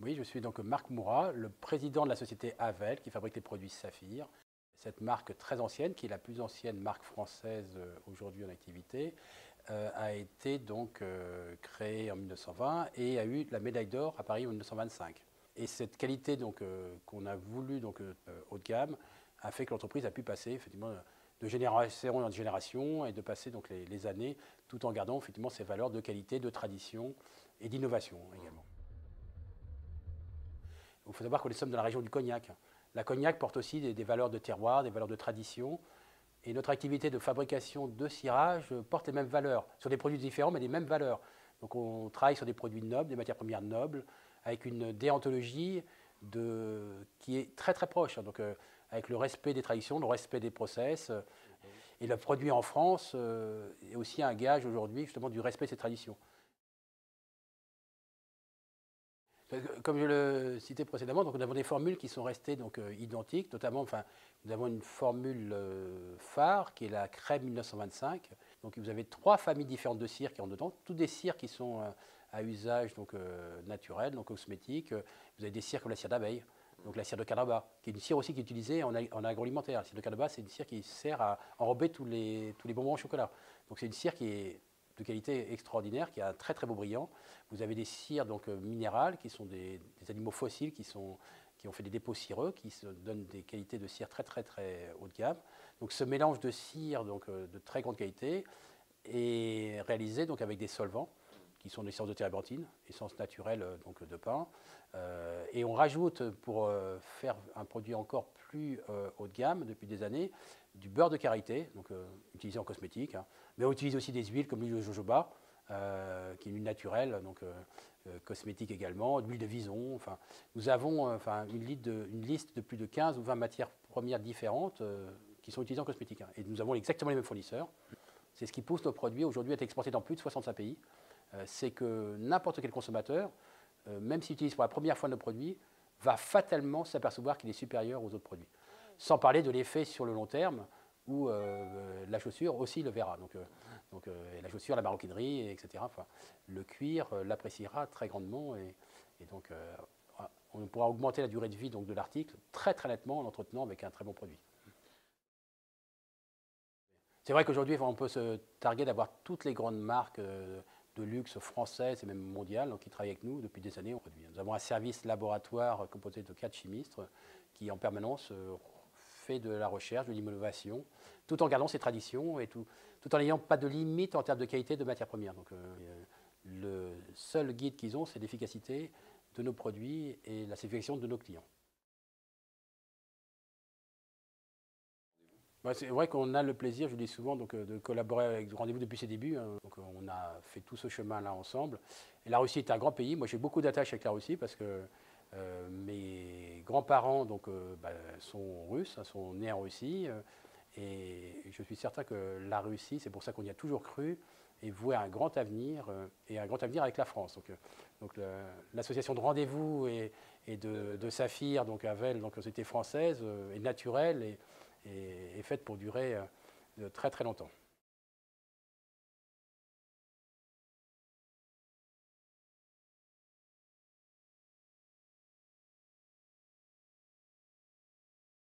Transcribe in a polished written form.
Oui, je suis donc Marc Mourat, le président de la société Havel qui fabrique les produits Saphir. Cette marque très ancienne, qui est la plus ancienne marque française aujourd'hui en activité, a été donc créée en 1920 et a eu la médaille d'or à Paris en 1925. Et cette qualité qu'on a voulu haut de gamme a fait que l'entreprise a pu passer effectivement de génération en génération et de passer donc les années tout en gardant effectivement ses valeurs de qualité, de tradition et d'innovation également. Il faut savoir que nous sommes dans la région du Cognac. La Cognac porte aussi des valeurs de terroir, des valeurs de tradition. Et notre activité de fabrication de cirage porte les mêmes valeurs, sur des produits différents, mais les mêmes valeurs. Donc on travaille sur des produits nobles, des matières premières nobles, avec une déontologie qui est très très proche. Donc avec le respect des traditions, le respect des process. Et le produit en France est aussi un gage aujourd'hui justement du respect de ces traditions. Comme je le citais précédemment, donc nous avons des formules qui sont restées identiques, notamment nous avons une formule phare qui est la crème 1925. Donc vous avez 3 familles différentes de cires qui rentrent dedans, tous des cires qui sont à usage naturel, donc cosmétique. Vous avez des cires comme la cire d'abeille, donc la cire de canaba, qui est une cire aussi qui est utilisée en agroalimentaire. La cire de canaba, c'est une cire qui sert à enrober tous les bonbons au chocolat. Donc c'est une cire qui est de qualité extraordinaire, qui a un très très beau brillant. Vous avez des cires minérales, qui sont des animaux fossiles qui ont fait des dépôts cireux, qui se donnent des qualités de cire très très très haut de gamme. Donc ce mélange de cire de très grande qualité est réalisé avec des solvants, qui sont des essences de térébenthine, essence naturelle de pin. Et on rajoute, pour faire un produit encore plus haut de gamme depuis des années, du beurre de karité, utilisé en cosmétique, hein. Mais on utilise aussi des huiles comme l'huile de jojoba, qui est une huile naturelle, cosmétique également, de l'huile de vison. Nous avons une liste de plus de 15 ou 20 matières premières différentes qui sont utilisées en cosmétique, hein. Et nous avons exactement les mêmes fournisseurs. C'est ce qui pousse nos produits aujourd'hui à être exportés dans plus de 65 pays. C'est que n'importe quel consommateur, même s'il utilise pour la première fois nos produits, va fatalement s'apercevoir qu'il est supérieur aux autres produits. Sans parler de l'effet sur le long terme, où la chaussure aussi le verra. La chaussure, la maroquinerie, etc. Le cuir l'appréciera très grandement et on pourra augmenter la durée de vie de l'article très très nettement en l'entretenant avec un très bon produit. C'est vrai qu'aujourd'hui, on peut se targuer d'avoir toutes les grandes marques de luxe françaises et même mondiales qui travaillent avec nous depuis des années. Nous avons un service laboratoire composé de 4 chimistes qui en permanence fait de la recherche, de l'innovation, tout en gardant ses traditions et tout en n'ayant pas de limite en termes de qualité de matières premières. Le seul guide qu'ils ont, c'est l'efficacité de nos produits et la satisfaction de nos clients. C'est vrai qu'on a le plaisir, je le dis souvent, de collaborer avec Rendez-vous depuis ses débuts, hein. On a fait tout ce chemin-là ensemble. Et la Russie est un grand pays. Moi, j'ai beaucoup d'attaches avec la Russie parce que mes grands-parents sont russes, hein, sont nés en Russie. Et je suis certain que la Russie, c'est pour ça qu'on y a toujours cru, et voué un grand avenir, et un grand avenir avec la France. L'association de Rendez-vous et de Saphir, Havel, société française, est naturelle et faite pour durer très très longtemps.